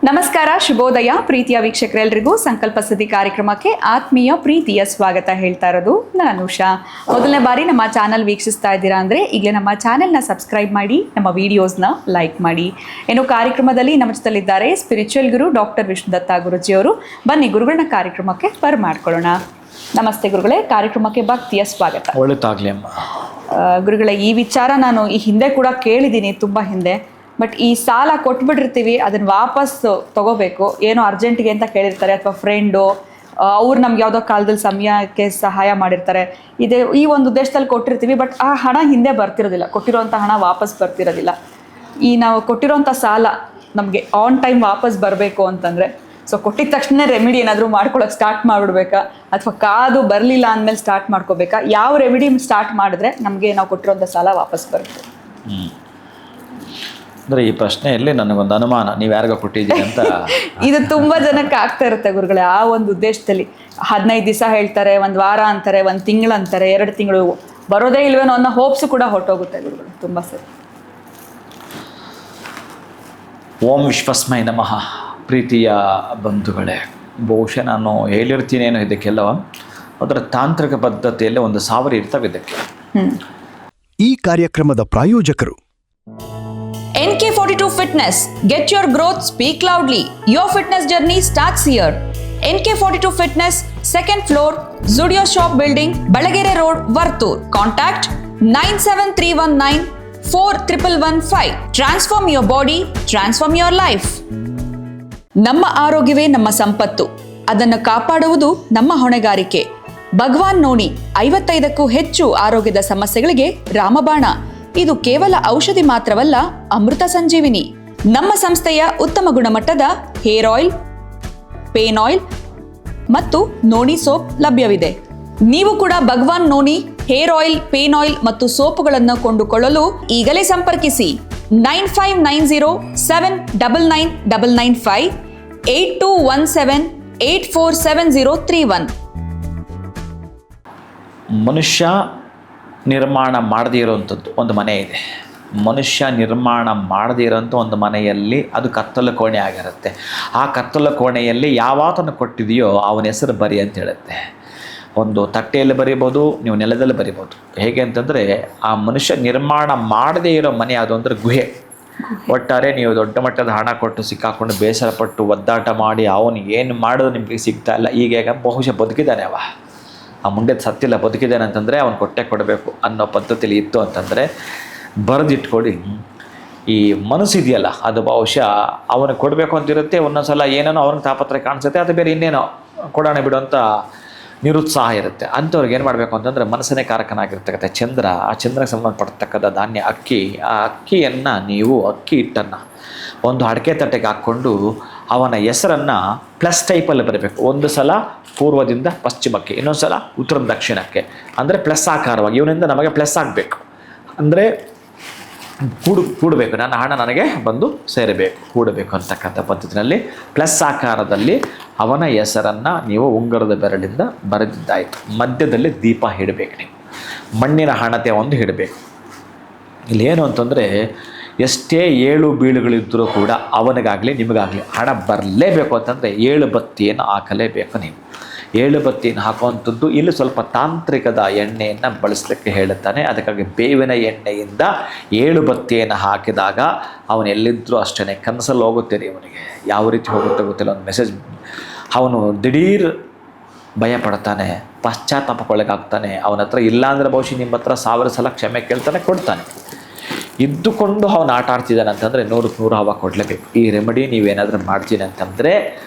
ನಮಸ್ಕಾರ, ಶುಭೋದಯ ಪ್ರೀತಿಯ ವೀಕ್ಷಕರೆಲ್ಲರಿಗೂ ಸಂಕಲ್ಪ ಸಿದ್ಧಿ ಕಾರ್ಯಕ್ರಮಕ್ಕೆ ಆತ್ಮೀಯ ಪ್ರೀತಿಯ ಸ್ವಾಗತ ಹೇಳ್ತಾ ಇರೋದು ನಾನು ಉಷಾ. ಮೊದಲನೇ ಬಾರಿ ನಮ್ಮ ಚಾನಲ್ ವೀಕ್ಷಿಸ್ತಾ ಇದ್ದೀರಾ ಅಂದರೆ ಈಗಲೇ ನಮ್ಮ ಚಾನೆಲ್ನ ಸಬ್ಸ್ಕ್ರೈಬ್ ಮಾಡಿ, ನಮ್ಮ ವಿಡಿಯೋಸ್ನ ಲೈಕ್ ಮಾಡಿ. ಏನು ಕಾರ್ಯಕ್ರಮದಲ್ಲಿ ನಮ್ಮ ಜೊತೆಲಿದ್ದಾರೆ ಸ್ಪಿರಿಚುವಲ್ ಗುರು ಡಾಕ್ಟರ್ ವಿಷ್ಣುದತ್ತ ಗುರುಜಿಯವರು. ಬನ್ನಿ ಗುರುಗಳನ್ನ ಕಾರ್ಯಕ್ರಮಕ್ಕೆ ಮಾಡ್ಕೊಳ್ಳೋಣ. ನಮಸ್ತೆ ಗುರುಗಳೇ, ಕಾರ್ಯಕ್ರಮಕ್ಕೆ ಭಕ್ತಿಯ ಸ್ವಾಗತ. ಒಳ್ಳೆದಾಗ್ಲಿ ಅಮ್ಮ. ಗುರುಗಳೇ, ಈ ವಿಚಾರ ನಾನು ಈ ಹಿಂದೆ ಕೂಡ ಕೇಳಿದ್ದೀನಿ, ತುಂಬ ಹಿಂದೆ. ಬಟ್ ಈ ಸಾಲ ಕೊಟ್ಬಿಟ್ಟಿರ್ತೀವಿ, ಅದನ್ನು ವಾಪಸ್ ತಗೋಬೇಕು, ಏನೋ ಅರ್ಜೆಂಟಿಗೆ ಅಂತ ಕೇಳಿರ್ತಾರೆ, ಅಥವಾ ಫ್ರೆಂಡು ಅವ್ರು ನಮ್ಗೆ ಯಾವುದೋ ಕಾಲದಲ್ಲಿ ಸಮಯಕ್ಕೆ ಸಹಾಯ ಮಾಡಿರ್ತಾರೆ, ಈ ಒಂದು ಉದ್ದೇಶದಲ್ಲಿ ಕೊಟ್ಟಿರ್ತೀವಿ. ಬಟ್ ಆ ಹಣ ಹಿಂದೆ ಬರ್ತಿರೋದಿಲ್ಲ, ಕೊಟ್ಟಿರೋಂಥ ಹಣ ವಾಪಸ್ ಬರ್ತಿರೋದಿಲ್ಲ. ಈ ನಾವು ಕೊಟ್ಟಿರೋಂಥ ಸಾಲ ನಮಗೆ ಆನ್ ಟೈಮ್ ವಾಪಸ್ ಬರಬೇಕು ಅಂತಂದರೆ, ಸೊ ಕೊಟ್ಟಿದ ತಕ್ಷಣ ರೆಮಿಡಿ ಏನಾದರೂ ಮಾಡ್ಕೊಳ್ಳೋಕೆ ಸ್ಟಾರ್ಟ್ ಮಾಡಿಬಿಡ್ಬೇಕಾ, ಅಥವಾ ಕಾದು ಬರಲಿಲ್ಲ ಅಂದಮೇಲೆ ಸ್ಟಾರ್ಟ್ ಮಾಡ್ಕೋಬೇಕಾ? ಯಾವ ರೆಮಿಡಿ ಸ್ಟಾರ್ಟ್ ಮಾಡಿದ್ರೆ ನಮಗೆ ನಾವು ಕೊಟ್ಟಿರೋಂಥ ಸಾಲ ವಾಪಸ್ ಬರುತ್ತೆ? ಅಂದರೆ ಈ ಪ್ರಶ್ನೆಯಲ್ಲಿ ನನಗೊಂದು ಅನುಮಾನ, ನೀವು ಯಾರಿಗ ಕೊಟ್ಟಿದ್ದೀರಿ ಅಂತ. ಇದು ತುಂಬ ಜನಕ್ಕೆ ಆಗ್ತಾ ಇರುತ್ತೆ ಗುರುಗಳೇ. ಆ ಒಂದು ಉದ್ದೇಶದಲ್ಲಿ 15 ದಿವಸ ಹೇಳ್ತಾರೆ, 1 ವಾರ ಅಂತಾರೆ, 1 ತಿಂಗಳು ಅಂತಾರೆ, 2 ತಿಂಗಳು ಬರೋದೇ ಇಲ್ವೇನೋ ಅನ್ನೋ ಹೋಪ್ಸು ಕೂಡ ಹೊರಟೋಗುತ್ತೆ ಗುರುಗಳು ತುಂಬ ಸರಿ. ಓಂ ವಿಶ್ವಸ್ಮೈ ನಮಃ. ಪ್ರೀತಿಯ ಬಂಧುಗಳೇ, ಬಹುಶಃ ನಾನು ಹೇಳಿರ್ತೀನೇನೋ ಇದಕ್ಕೆಲ್ಲವ, ಅದರ ತಾಂತ್ರಿಕ ಪದ್ಧತಿಯಲ್ಲಿ ಒಂದು 1000 ಇರ್ತವೆ ಇದಕ್ಕೆ. ಈ ಕಾರ್ಯಕ್ರಮದ ಪ್ರಾಯೋಜಕರು NK42 Fitness. Get your growth, speak loudly. Your fitness journey starts here. NK42 Fitness, 2nd floor, Zudio Shop Building, Balagere Road, Vartur. Contact 97319 4115. Transform your body, transform your life. ನಮ್ಮ ಆರೋಗ್ಯವೇ ನಮ್ಮ ಸಂಪತ್ತು, ಅದನ್ನು ಕಾಪಾಡುವುದು ನಮ್ಮ ಹೊಣೆಗಾರಿಕೆ. ಭಗವಾನ್ ನೋನಿ 55ಕ್ಕೂ ಹೆಚ್ಚು ಆರೋಗ್ಯದ ಸಮಸ್ಯೆಗಳಿಗೆ ರಾಮಬಾಣ. ಇದು ಕೇವಲ ಔಷಧಿ ಮಾತ್ರವಲ್ಲ, ಅಮೃತ ಸಂಜೀವಿನಿ. ನಮ್ಮ ಸಂಸ್ಥೆಯ ಉತ್ತಮ ಗುಣಮಟ್ಟದ ಹೇರ್ ಆಯಿಲ್, ಪೇನ್ ಆಯಿಲ್ ಮತ್ತು ನೋನಿ ಸೋಪ್ ಲಭ್ಯವಿದೆ. ನೀವು ಕೂಡ Bhagwan noni hair oil, pain oil ಮತ್ತು ಸೋಪುಗಳನ್ನು ಕೊಂಡುಕೊಳ್ಳಲು ಈಗಲೇ ಸಂಪರ್ಕಿಸಿ 9590799995 8217847031. ಮನುಷ್ಯ ನಿರ್ಮಾಣ ಮಾಡದೇ ಇರೋವಂಥದ್ದು ಒಂದು ಮನೆ ಇದೆ. ಮನುಷ್ಯ ನಿರ್ಮಾಣ ಮಾಡದೇ ಇರೋಂಥ ಒಂದು ಮನೆಯಲ್ಲಿ ಅದು ಕತ್ತಲು ಕೋಣೆ ಆಗಿರುತ್ತೆ. ಆ ಕತ್ತಲು ಕೋಣೆಯಲ್ಲಿ ಯಾವಾತನು ಕೊಟ್ಟಿದೆಯೋ ಅವನ ಹೆಸರು ಬರಿ ಅಂತ ಹೇಳುತ್ತೆ. ಒಂದು ತಟ್ಟೆಯಲ್ಲಿ ಬರೀಬೋದು, ನೀವು ನೆಲದಲ್ಲಿ ಬರೀಬೋದು. ಹೇಗೆ ಅಂತಂದರೆ, ಆ ಮನುಷ್ಯ ನಿರ್ಮಾಣ ಮಾಡದೇ ಇರೋ ಮನೆ ಅದು ಅಂದರೆ ಗುಹೆ. ಒಟ್ಟಾರೆ ನೀವು ದೊಡ್ಡ ಮಟ್ಟದ ಹಣ ಕೊಟ್ಟು ಸಿಕ್ಕಾಕೊಂಡು ಬೇಸರಪಟ್ಟು ಒದ್ದಾಟ ಮಾಡಿ ಅವನು ಏನು ಮಾಡೋದು ನಿಮಗೆ ಸಿಗ್ತಾ ಇಲ್ಲ, ಈಗ ಬಹುಶಃ ಬದುಕಿದ್ದಾನೆ ಆ ಮುಂದೆ ಸತ್ತಿಲ್ಲ, ಬದುಕಿದ್ದಾನೆ ಅಂತಂದರೆ ಅವನು ಕೊಡಬೇಕು ಅನ್ನೋ ಪದ್ಧತಿಯಲ್ಲಿ ಇತ್ತು ಅಂತಂದರೆ ಬರೆದಿಟ್ಕೊಳ್ಳಿ. ಈ ಮನಸ್ಸಿದೆಯಲ್ಲ, ಅದು ಬಹುಶಃ ಅವನಿಗೆ ಕೊಡಬೇಕು ಅಂತಿರುತ್ತೆ. ಒಂದೊಂದು ಸಲ ಏನೇನೋ ಅವ್ನಿಗೆ ತಾಪತ್ರ ಕಾಣಿಸುತ್ತೆ, ಅದು ಬೇರೆ ಇನ್ನೇನೋ ಕೊಡೋಣ ಬಿಡು ಅಂತ ನಿರುತ್ಸಾಹ ಇರುತ್ತೆ. ಅಂಥವ್ರಿಗೆ ಏನು ಮಾಡಬೇಕು ಅಂತಂದರೆ, ಮನಸ್ಸನ್ನೇ ಕಾರಕನಾಗಿರ್ತಕ್ಕಂಥ ಚಂದ್ರ, ಆ ಚಂದ್ರಕ್ಕೆ ಸಂಬಂಧಪಡ್ತಕ್ಕಂಥ ಧಾನ್ಯ ಅಕ್ಕಿ, ಆ ಅಕ್ಕಿಯನ್ನು ನೀವು ಅಕ್ಕಿ ಹಿಟ್ಟನ್ನು ಒಂದು ಅಡಿಕೆ ತಟ್ಟೆಗೆ ಹಾಕ್ಕೊಂಡು ಅವನ ಹೆಸರನ್ನು ಪ್ಲಸ್ ಟೈಪಲ್ಲಿ ಬರಬೇಕು. ಒಂದು ಸಲ ಪೂರ್ವದಿಂದ ಪಶ್ಚಿಮಕ್ಕೆ, ಇನ್ನೊಂದು ಸಲ ಉತ್ತರ ದಕ್ಷಿಣಕ್ಕೆ, ಅಂದರೆ ಪ್ಲಸ್ ಆಕಾರವಾಗಿ ಇವನಿಂದ ನಮಗೆ ಪ್ಲಸ್ ಆಗಬೇಕು. ಅಂದರೆ ಕೂಡಬೇಕು, ನನ್ನ ಹಣ ನನಗೆ ಬಂದು ಸೇರಬೇಕು, ಕೂಡಬೇಕು ಅಂತಕ್ಕಂಥ ಪದ್ಧತಿನಲ್ಲಿ ಪ್ಲಸ್ ಆಕಾರದಲ್ಲಿ ಅವನ ಹೆಸರನ್ನು ನೀವು ಉಂಗುರದ ಬೆರಳಿಂದ ಬರೆದಿದ್ದಾಯಿತು. ಮಧ್ಯದಲ್ಲಿ ದೀಪ ಇಡಬೇಕು, ನೀವು ಮಣ್ಣಿನ ಹಣತೆ ಒಂದು ಇಡಬೇಕು. ಇಲ್ಲೇನು ಅಂತಂದರೆ, ಎಷ್ಟೇ ಏಳು ಬೀಳುಗಳಿದ್ದರೂ ಕೂಡ ಅವನಿಗಾಗಲಿ ನಿಮಗಾಗಲಿ ಹಣ ಬರಲೇಬೇಕು ಅಂತಂದರೆ 7 ಬತ್ತಿಯನ್ನು ಹಾಕಲೇಬೇಕು. ನೀವು 7 ಬತ್ತಿಯನ್ನು ಹಾಕುವಂಥದ್ದು ಇಲ್ಲಿ ಸ್ವಲ್ಪ ತಾಂತ್ರಿಕದ ಎಣ್ಣೆಯನ್ನು ಬಳಸಲಿಕ್ಕೆ ಹೇಳುತ್ತಾನೆ. ಅದಕ್ಕಾಗಿ ಬೇವಿನ ಎಣ್ಣೆಯಿಂದ 7 ಬತ್ತಿಯನ್ನು ಹಾಕಿದಾಗ ಅವನು ಎಲ್ಲಿದ್ದರೂ ಅಷ್ಟೇ. ಕನಸಲ್ಲಿ ಹೋಗುತ್ತೆ ಅವನಿಗೆ, ಯಾವ ರೀತಿ ಹೋಗುತ್ತೆ ಗೊತ್ತಿಲ್ಲ, ಒಂದು ಮೆಸೇಜ್. ಅವನು ದಿಢೀರ್ ಭಯ ಪಡ್ತಾನೆ, ಪಶ್ಚಾತ್ತಾಪಕ್ಕೊಳಗಾಗ್ತಾನೆ. ಅವನ ಹತ್ರ ಇಲ್ಲಾಂದರೆ ಬಹುಶಃ ನಿಮ್ಮ ಹತ್ರ 1000 ಸಲ ಕ್ಷಮೆ ಕೇಳ್ತಾನೆ, ಕೊಡ್ತಾನೆ. ಇದ್ದುಕೊಂಡು ಅವನು ಆಟ ಆಡ್ತಿದ್ದಾನೆ ಅಂತಂದರೆ 100ಕ್ಕೆ 100 ಹವ ಕೊಡಲೇಬೇಕು. ಈ ರೆಮಿಡಿ ನೀವೇನಾದರೂ ಮಾಡ್ತೀನಿ ಅಂತಂದರೆ,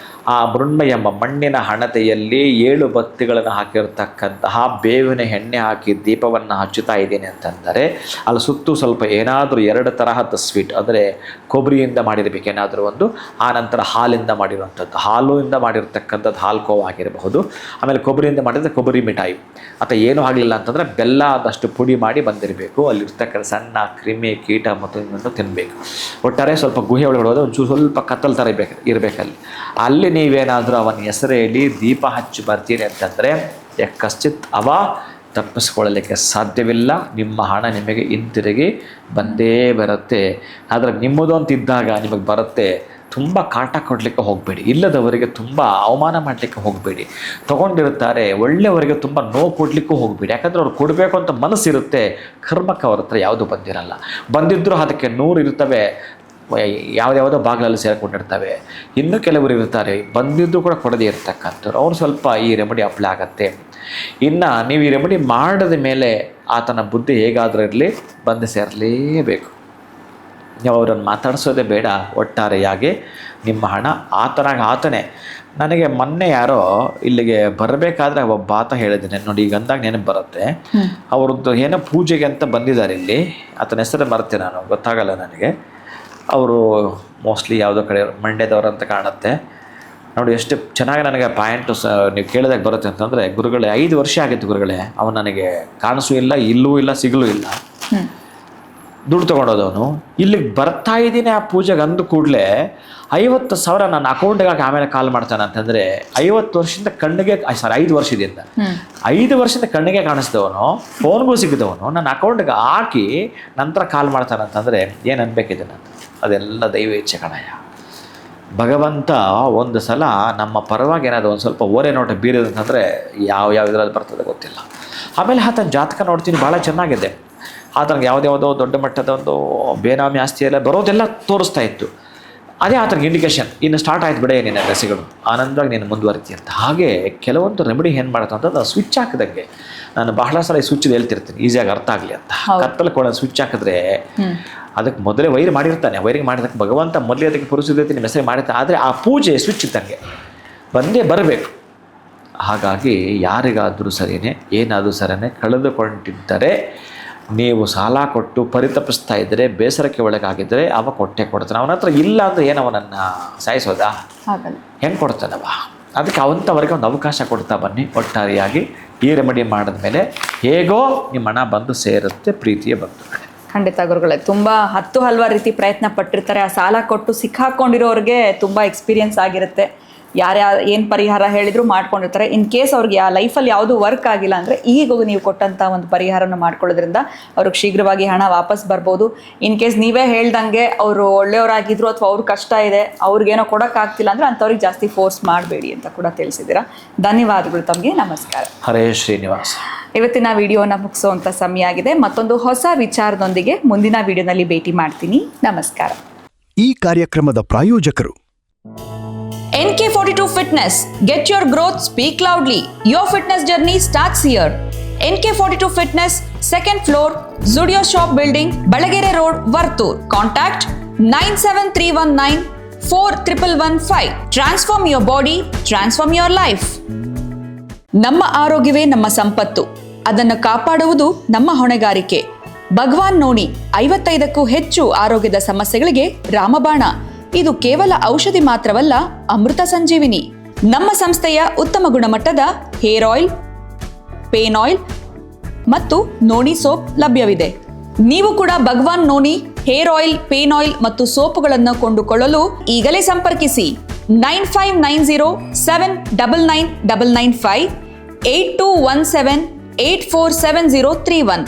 ಆ ಮೃಣ್ಮಯ ಎಂಬ ಮಣ್ಣಿನ ಹಣತೆಯಲ್ಲಿ 7 ಬತ್ತಿಗಳನ್ನು ಹಾಕಿರ್ತಕ್ಕಂತಹ ಬೇವಿನ ಎಣ್ಣೆ ಹಾಕಿ ದೀಪವನ್ನು ಹಚ್ಚುತ್ತಾ ಇದ್ದೀನಿ ಅಂತಂದರೆ, ಅಲ್ಲಿ ಸುತ್ತು ಸ್ವಲ್ಪ ಏನಾದರೂ 2 ತರಹದ ಸ್ವೀಟ್, ಅಂದರೆ ಕೊಬ್ಬರಿಯಿಂದ ಮಾಡಿರಬೇಕು ಏನಾದರೂ ಒಂದು, ಆ ನಂತರ ಹಾಲಿಂದ ಮಾಡಿರುವಂಥದ್ದು, ಹಾಲಿಂದ ಮಾಡಿರ್ತಕ್ಕಂಥದ್ದು ಹಾಲ್ಕೋವ್ ಆಗಿರಬಹುದು, ಆಮೇಲೆ ಕೊಬ್ಬರಿಯಿಂದ ಮಾಡಿದರೆ ಕೊಬ್ಬರಿ ಮಿಠಾಯಿ, ಅಥವಾ ಏನೂ ಆಗಲಿಲ್ಲ ಅಂತಂದರೆ ಬೆಲ್ಲ ಆದಷ್ಟು ಪುಡಿ ಮಾಡಿ ಬಂದಿರಬೇಕು. ಅಲ್ಲಿರ್ತಕ್ಕಂಥ ಸಣ್ಣ ಕ್ರಿಮಿ ಕೀಟ ಮತ್ತು ಇನ್ನೊಂದು ತಿನ್ನಬೇಕು. ಒಟ್ಟಾರೆ ಸ್ವಲ್ಪ ಗುಹೆ ಒಳಗಡೆ ಹೋದರೆ ಒಂಚೂರು ಸ್ವಲ್ಪ ಕತ್ತಲು ಥರ ಇರಬೇಕಲ್ಲಿ. ಅಲ್ಲಿ ನೀವೇನಾದರೂ ಅವನ ಹೆಸರು ಹೇಳಿ ದೀಪ ಹಚ್ಚಿ ಬರ್ತೀನಿ ಅಂತಂದರೆ ಯಕ್ಕಶ್ಚಿತ್ ಅವ ತಪ್ಪಿಸ್ಕೊಳ್ಳಲಿಕ್ಕೆ ಸಾಧ್ಯವಿಲ್ಲ. ನಿಮ್ಮ ಹಣ ನಿಮಗೆ ಹಿಂತಿರುಗಿ ಬಂದೇ ಬರುತ್ತೆ. ಆದರೆ ನಿಮ್ಮದು ಅಂತಿದ್ದಾಗ ನಿಮಗೆ ಬರುತ್ತೆ, ತುಂಬ ಕಾಟ ಕೊಡಲಿಕ್ಕೆ ಹೋಗಬೇಡಿ, ಇಲ್ಲದವರಿಗೆ ತುಂಬ ಅವಮಾನ ಮಾಡಲಿಕ್ಕೆ ಹೋಗಬೇಡಿ. ತೊಗೊಂಡಿರ್ತಾರೆ ಒಳ್ಳೆಯವರಿಗೆ ತುಂಬ ನೋವು ಕೊಡಲಿಕ್ಕೂ ಹೋಗಬೇಡಿ. ಯಾಕಂದರೆ ಅವ್ರು ಕೊಡಬೇಕು ಅಂತ ಮನಸ್ಸಿರುತ್ತೆ, ಕರ್ಮಕ್ಕೆ ಅವ್ರ ಹತ್ರ ಯಾವುದೂ ಬಂದಿರಲ್ಲ. ಬಂದಿದ್ದರೂ ಅದಕ್ಕೆ 100 ಇರ್ತವೆ, ಯಾವುದ್ಯಾವುದೋ ಬಾಗಿಲಲ್ಲಿ ಸೇರಿಕೊಂಡಿರ್ತವೆ. ಇನ್ನೂ ಕೆಲವರು ಇರ್ತಾರೆ ಬಂದಿದ್ದು ಕೂಡ ಕೊಡದೇ ಇರ್ತಕ್ಕಂಥವ್ರು, ಅವ್ರು ಸ್ವಲ್ಪ ಈ ರೆಮಿಡಿ ಅಪ್ಲೈ ಆಗತ್ತೆ. ಇನ್ನು ನೀವು ಈ ರೆಮಿಡಿ ಮಾಡಿದ ಮೇಲೆ ಆತನ ಬುದ್ಧಿ ಹೇಗಾದರೂ ಇರಲಿ ಬಂದು ಸೇರಲೇಬೇಕು. ನೀವು ಅವರನ್ನು ಮಾತಾಡಿಸೋದೇ ಬೇಡ. ಒಟ್ಟಾರೆಯಾಗಿ ನಿಮ್ಮ ಹಣ ಆತನೇ. ನನಗೆ ಮೊನ್ನೆ ಯಾರೋ ಇಲ್ಲಿಗೆ ಬರಬೇಕಾದ್ರೆ ಒಬ್ಬ ಆತ ಹೇಳಿದ್ದೇನೆ ನೋಡಿ, ಈಗ ಅಂದಾಗ ನೆನಪು ಬರುತ್ತೆ. ಅವ್ರದ್ದು ಏನೋ ಪೂಜೆಗೆ ಅಂತ ಬಂದಿದ್ದಾರೆ ಇಲ್ಲಿ, ಆತನ ಹೆಸರು ಮರ್ತೆ, ನಾನು ಗೊತ್ತಾಗಲ್ಲ ನನಗೆ. ಅವರು ಮೋಸ್ಟ್ಲಿ ಯಾವುದೋ ಕಡೆ ಮಂಡ್ಯದವರು ಅಂತ ಕಾಣುತ್ತೆ ನೋಡಿ. ಎಷ್ಟು ಚೆನ್ನಾಗಿ ನನಗೆ ಪಾಯಿಂಟು ನೀವು ಕೇಳಿದಾಗ ಬರುತ್ತೆ ಅಂತಂದರೆ, ಗುರುಗಳೇ 5 ವರ್ಷ ಆಗಿತ್ತು ಗುರುಗಳೇ, ಅವನು ನನಗೆ ಕಾಣಿಸೂ ಇಲ್ಲ, ಇಲ್ಲೂ ಇಲ್ಲ, ಸಿಗಲೂ ಇಲ್ಲ. ದುಡ್ಡು ತೊಗೊಂಡೋದವನು ಇಲ್ಲಿಗೆ ಬರ್ತಾ ಇದ್ದೀನಿ ಆ ಪೂಜೆಗೆ ಅಂದ ಕೂಡಲೇ 50,000 ನನ್ನ ಅಕೌಂಟಿಗೆ ಆಮೇಲೆ ಕಾಲ್ ಮಾಡ್ತಾನೆ ಅಂತಂದರೆ, 50 ವರ್ಷದಿಂದ ಕಣ್ಣಿಗೆ 5 ವರ್ಷದಿಂದ 5 ವರ್ಷದಿಂದ ಕಣ್ಣಿಗೆ ಕಾಣಿಸ್ದವನು, ಫೋನ್ಗೂ ಸಿಗಿದವನು ನನ್ನ ಅಕೌಂಟ್ಗೆ ಹಾಕಿ ನಂತರ ಕಾಲ್ ಮಾಡ್ತಾನೆ ಅಂತಂದರೆ ಏನು ಅನ್ಬೇಕಿದೆ ನಾನು? ಅದೆಲ್ಲ ದೈವ ಇಚ್ಛೆ ಕಣಯ್ಯ. ಭಗವಂತ ಒಂದು ಸಲ ನಮ್ಮ ಪರವಾಗಿ ಏನಾದರೂ ಒಂದು ಸ್ವಲ್ಪ ಓರೆ ನೋಟ ಬೀರಿದಂತಂದರೆ ಯಾವ ಇದರಲ್ಲಿ ಬರ್ತದೆ ಗೊತ್ತಿಲ್ಲ. ಆಮೇಲೆ ಆತನ ಜಾತಕ ನೋಡ್ತೀನಿ, ಭಾಳ ಚೆನ್ನಾಗಿದೆ. ಆತನಿಗೆ ಯಾವುದ್ಯಾವುದೋ ದೊಡ್ಡ ಮಟ್ಟದ ಒಂದು ಬೇನಾಮಿ ಆಸ್ತಿ ಎಲ್ಲ ಬರೋದೆಲ್ಲ ತೋರಿಸ್ತಾ ಇತ್ತು. ಅದೇ ಆತನಿಗೆ ಇಂಡಿಕೇಶನ್, ಇನ್ನು ಸ್ಟಾರ್ಟ್ ಆಯ್ತು ಬಿಡೆ ನಿನ್ನ ರೆಸಿಗಳು, ಆನಂದವಾಗಿ ನೀನು ಮುಂದುವರಿತಿ ಅಂತ. ಹಾಗೆ ಕೆಲವೊಂದು ರೆಮಿಡಿ ಏನು ಮಾಡುತ್ತೆ ಅಂತಂದ್ರೆ ಸ್ವಿಚ್ ಹಾಕಿದಂಗೆ, ನಾನು ಬಹಳ ಸಲ ಈ ಸ್ವಿಚ್ ಹೇಳ್ತಿರ್ತೀನಿ ಈಸಿಯಾಗಿ ಅರ್ಥ ಆಗಲಿ ಅಂತ. ಕತ್ತಲು ಕೂಡ ಸ್ವಿಚ್ ಹಾಕಿದ್ರೆ ಅದಕ್ಕೆ ಮೊದಲೇ ವೈರ್ ಮಾಡಿರ್ತಾನೆ, ವೈರಿಂಗ್ ಮಾಡಿದಕ್ಕೆ ಭಗವಂತ ಮೊದಲೇ ಅದಕ್ಕೆ ಪುರುಷತೆ ನಿಮ್ಮ ಹೆಸರು ಮಾಡಿರ್ತಾನೆ. ಆದರೆ ಆ ಪೂಜೆ ಸ್ವಿಚ್ ಇದ್ದಂಗೆ ಬಂದೇ ಬರಬೇಕು. ಹಾಗಾಗಿ ಯಾರಿಗಾದರೂ ಸರಿಯೇ ಏನಾದರೂ ಸರಿಯೇ ಕಳೆದುಕೊಂಡಿದ್ದರೆ, ನೀವು ಸಾಲ ಕೊಟ್ಟು ಪರಿತಪಿಸ್ತಾ ಇದ್ದರೆ, ಬೇಸರಕ್ಕೆ ಒಳಗಾಗಿದ್ದರೆ ಅವ ಕೊಡ್ತಾನೆ. ಅವನ ಹತ್ರ ಇಲ್ಲ ಅಂದರೆ ಏನು ಅವನನ್ನು ಸಾಯಿಸೋದಾ? ಹೆಂಗೆ ಕೊಡ್ತಾನವ? ಅದಕ್ಕೆ ಅವಂಥವರೆಗೆ ಒಂದು ಅವಕಾಶ ಕೊಡ್ತಾ ಬನ್ನಿ. ಒಟ್ಟಾರೆಯಾಗಿ ಈ ರೆಮಿಡಿ ಮಾಡಿದ್ಮೇಲೆ ಹೇಗೋ ನಿಮ್ಮ ಹಣ ಬಂದು ಸೇರುತ್ತೆ, ಪ್ರೀತಿಯೇ ಬಂದು. ಖಂಡಿತ ಗುರುಗಳೇ, ತುಂಬ ಹಲವಾರು ರೀತಿ ಪ್ರಯತ್ನ ಪಟ್ಟಿರ್ತಾರೆ. ಆ ಸಾಲ ಕೊಟ್ಟು ಸಿಕ್ಕಾಕೊಂಡಿರೋರಿಗೆ ತುಂಬ ಎಕ್ಸ್ಪೀರಿಯನ್ಸ್ ಆಗಿರುತ್ತೆ. ಯಾರ್ಯಾರು ಏನು ಪರಿಹಾರ ಹೇಳಿದ್ರು ಮಾಡ್ಕೊಂಡಿರ್ತಾರೆ. ಇನ್ ಕೇಸ್ ಅವ್ರಿಗೆ ಆ ಲೈಫಲ್ಲಿ ಯಾವುದು ವರ್ಕ್ ಆಗಿಲ್ಲ ಅಂದರೆ ಈಗ ನೀವು ಕೊಟ್ಟಂಥ ಒಂದು ಪರಿಹಾರನ ಮಾಡ್ಕೊಳ್ಳೋದ್ರಿಂದ ಅವ್ರಿಗೆ ಶೀಘ್ರವಾಗಿ ಹಣ ವಾಪಸ್ ಬರ್ಬೋದು. ಇನ್ ಕೇಸ್ ನೀವೇ ಹೇಳ್ದಂಗೆ ಅವರು ಒಳ್ಳೆಯವರಾಗಿದ್ರು ಅಥವಾ ಅವ್ರ ಕಷ್ಟ ಇದೆ, ಅವ್ರಿಗೇನೋ ಕೊಡೋಕ್ಕಾಗ್ತಿಲ್ಲ ಅಂದರೆ ಅಂಥವ್ರಿಗೆ ಜಾಸ್ತಿ ಫೋರ್ಸ್ ಮಾಡಬೇಡಿ ಅಂತ ಕೂಡ ತಿಳಿಸಿದ್ದೀರಾ. ಧನ್ಯವಾದಗಳು ತಮಗೆ. ನಮಸ್ಕಾರ. ಹರೇ ಶ್ರೀನಿವಾಸ. ಇವತ್ತಿನ ವಿಡಿಯೋನ ಮುಗಿಸೋವಂಥ ಸಮಯ ಆಗಿದೆ. ಮತ್ತೊಂದು ಹೊಸ ವಿಚಾರದೊಂದಿಗೆ ಮುಂದಿನ ವಿಡಿಯೋನಲ್ಲಿ ಭೇಟಿ ಮಾಡ್ತೀನಿ. ನಮಸ್ಕಾರ. ಈ ಕಾರ್ಯಕ್ರಮದ ಪ್ರಾಯೋಜಕರು NK42 Fitness. Get your growth, speak loudly. Your fitness journey starts here. NK42 Fitness, 2nd floor, Zudio Shop Building, Balagere Road, Vartur. Contact 97319 4115. Transform your body, transform your life. ನಮ್ಮ ಆರೋಗ್ಯವೇ ನಮ್ಮ ಸಂಪತ್ತು. ಅದನ್ನು ಕಾಪಾಡುವುದು ನಮ್ಮ ಹೊಣೆಗಾರಿಕೆ. ಭಗವಾನ್ ನೋನಿ 55ಕ್ಕೂ ಹೆಚ್ಚು ಆರೋಗ್ಯದ ಸಮಸ್ಯೆಗಳಿಗೆ ರಾಮಬಾಣ. ಇದು ಕೇವಲ ಔಷಧಿ ಮಾತ್ರವಲ್ಲ, ಅಮೃತ ಸಂಜೀವಿನಿ. ನಮ್ಮ ಸಂಸ್ಥೆಯ ಉತ್ತಮ ಗುಣಮಟ್ಟದ ಹೇರ್ ಆಯಿಲ್, ಪೇನ್ ಆಯಿಲ್ ಮತ್ತು ನೋನಿ ಸೋಪ್ ಲಭ್ಯವಿದೆ. ನೀವು ಕೂಡ Bhagwan noni hair oil, pain oil ಮತ್ತು ಸೋಪುಗಳನ್ನು ಕೊಂಡುಕೊಳ್ಳಲು ಈಗಲೇ ಸಂಪರ್ಕಿಸಿ 9590799995 8217 847031.